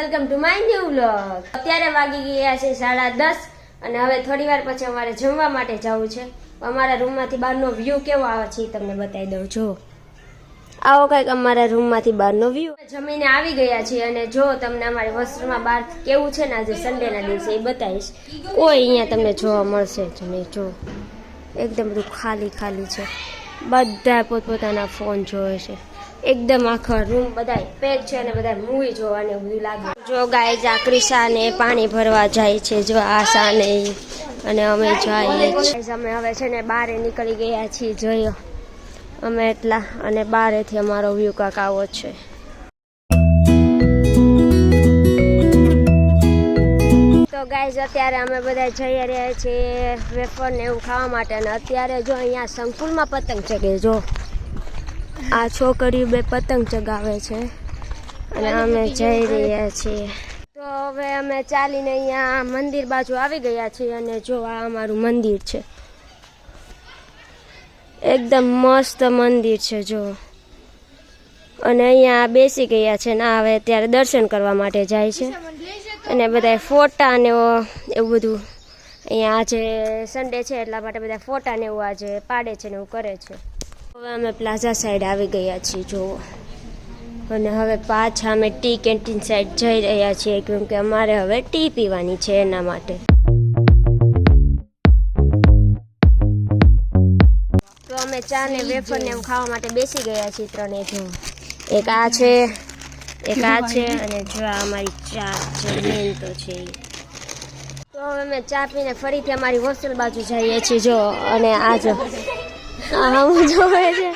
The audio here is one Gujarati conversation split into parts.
Welcome to my new vlog. અત્યારે વાગી ગયા છે 10:30 અને હવે થોડી વાર પછી અમારે જમવા માટે જવું છે। અમારા રૂમમાંથી બહારનો વ્યૂ કેવો આવે છે તમને બતાવી દઉં। જો આવો કંઈક અમારા રૂમમાંથી બહારનો વ્યૂ। જમીને આવી ગયા છીએ અને જો તમને અમારી હોસ્ટેલમાં બહાર કેવું છે ને આજે સન્ડેના દિવસે એ બતાવીશ। કોઈ અહીંયા તમને જોવા મળશે જ નહીં। જો એકદમ બધું ખાલી ખાલી છે, બધા પોતપોતાના ફોન જોવે છે। एकदम आखा रूम बधाई पेक छे ने बधाई मूवी जोवाने બધું લાગે। જો ગાઈઝ આ ક્રિશાને પાણી ભરવા જાય છે, જો આશા ને અને અમે જઈએ છીએ। અમે હવે છે ને બહાર નીકળી ગયા છીએ, જોયો અમે એટલા અને બહારેથી અમારો વ્યૂ કાક આવો છે। તો ગાઈઝ અત્યારે અમે બધા જઈ રહ્યા છીએ વેફર ને એવું ખાવા માટે અને અત્યારે જો અહીંયા સંકુલમાં પતંગ ચગે। જો આ છોકરીઓ બે પતંગ ચગાવે છે અને અમે જઈ રહ્યા છીએ। તો હવે અમે ચાલીને અહીંયા મંદિર બાજુ આવી ગયા છીએ અને જો આ અમારું મંદિર છે, એકદમ મસ્ત મંદિર છે જો। અને અહીંયા બેસી ગયા છે ને હવે ત્યારે દર્શન કરવા માટે જાય છે અને બધા ફોટા ને એવું બધું અહીંયા આજે સન્ડે છે એટલા માટે બધા ફોટા ને એવું આજે પાડે છે ને એવું કરે છે। હવે અમે પ્લાઝા સાઈડ આવી ગયા છીએ જો, અને હવે પાછા અમે ટી કેન્ટીન સાઈડ જઈ રહ્યા છીએ કેમ કે અમારે હવે ટી પીવાની છે એના માટે। તો અમે ચા ને વેફર ને એવું ખાવા માટે બેસી ગયા છીએ ત્રણે। જો એક આ છે, એક આ છે અને જો આ અમારી ચા છે મેન તો છે। તો હવે અમે ચા પીને ફરીથી અમારી હોસ્ટેલ બાજુ જઈએ છીએ જો, અને આ જો હું જોવે છે,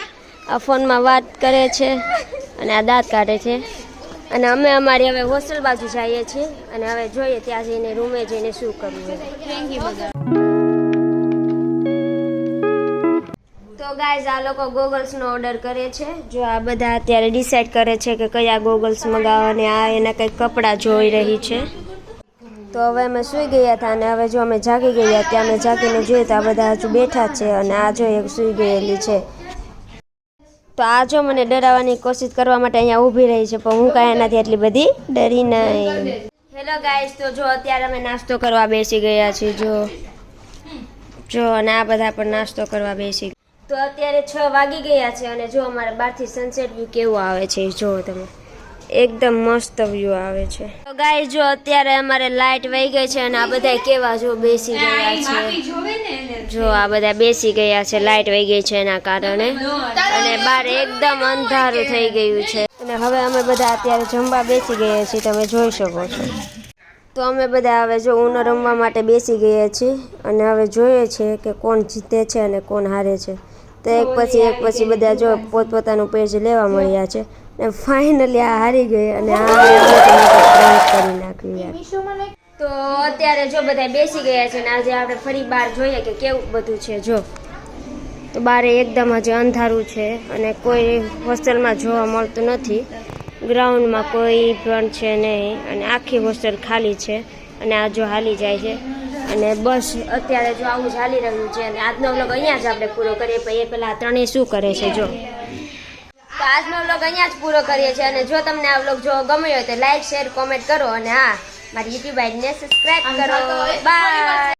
આ ફોનમાં વાત કરે છે અને આ દાંત કાઢે છે અને અમે અમારી હવે હોસ્ટેલ બાજુ જઈએ છીએ અને હવે જોઈએ ત્યાં જઈને રૂમે જઈને શું કરવું। તો ગાઈઝ આ લોકો ગોગલ્સનો ઓર્ડર કરે છે। જો આ બધા અત્યારે ડિસાઈડ કરે છે કે કયા ગોગલ્સ મંગાવવા અને આ એના કંઈક કપડાં જોઈ રહી છે। તો હવે અમે સૂઈ ગયા હતા અને હવે જો અમે જાગી ગયા ત્યાં અમે જાગીને જોઈએ તો આ બધા હજુ બેઠા છે અને આ જો એક સૂઈ ગયેલી છે। તો આ જો મને ડરાવવાની કોશિશ કરવા માટે અહીંયા ઊભી રહી છે પણ હું કાંઈ એનાથી એટલી બધી ડરી નહીં। હેલો ગાઈઝ, તો જો અત્યારે અમે નાસ્તો કરવા બેસી ગયા છીએ જો અને આ બધા પણ નાસ્તો કરવા બેસી। તો અત્યારે 6 વાગી ગયા છે અને જો અમારે બહારથી સનસેટ વ્યૂ કેવો આવે છે જો તમે, એકદમ મસ્ત વ્યૂ આવે છે। તો ગાઈસ જો અત્યારે અમારે લાઈટ વહી ગઈ છે અને આ બધા કેવા જો બેસી ગયા છે, જો આ બધા બેસી ગયા છે લાઈટ વહી ગઈ છે એના કારણે અને બહાર એકદમ અંધારું થઈ ગયું છે અને હવે અમે બધા અત્યારે જમવા બેસી ગયા છીએ, તમે જોઈ શકો છો। તો અમે બધા હવે જો ઊનો રમવા માટે બેસી ગયા છીએ અને હવે જોઈએ છે કે કોણ જીતે છે અને કોણ હારે છે। તો એક પછી બધા જો પોતપોતાનું પેજ લેવા મળ્યા છે ને ફાઇનલી આ હારી ગઈ અને આ કરી નાખ્યું યાર। તો અત્યારે જો બધા બેસી ગયા છે ને આજે આપણે ફરી બહાર જોઈએ કે કેવું બધું છે। જો તો બારે એકદમ હજી અંધારું છે અને કોઈ હોસ્ટેલમાં જોવા મળતું નથી, ગ્રાઉન્ડમાં કોઈ પણ છે નહીં અને આખી હોસ્ટેલ ખાલી છે અને આ જો હાલી જાય છે અને બસ અત્યારે જો આવું જ હાલી રહ્યું છે અને આજનો વ્લોગ અહીંયા જ આપણે પૂરો કરીએ પણ એ પહેલાં આ ત્રણેય શું કરે છે જો। તો આજનો વ્લોગ અહીંયા જ પૂરો કરીએ છીએ અને જો તમને આ વ્લોગ જો ગમ્યો હોય તો લાઈક શેર કોમેન્ટ કરો અને હા મારી યુટ્યુબ આઈડીને સબસ્ક્રાઇબ કરો। બાય।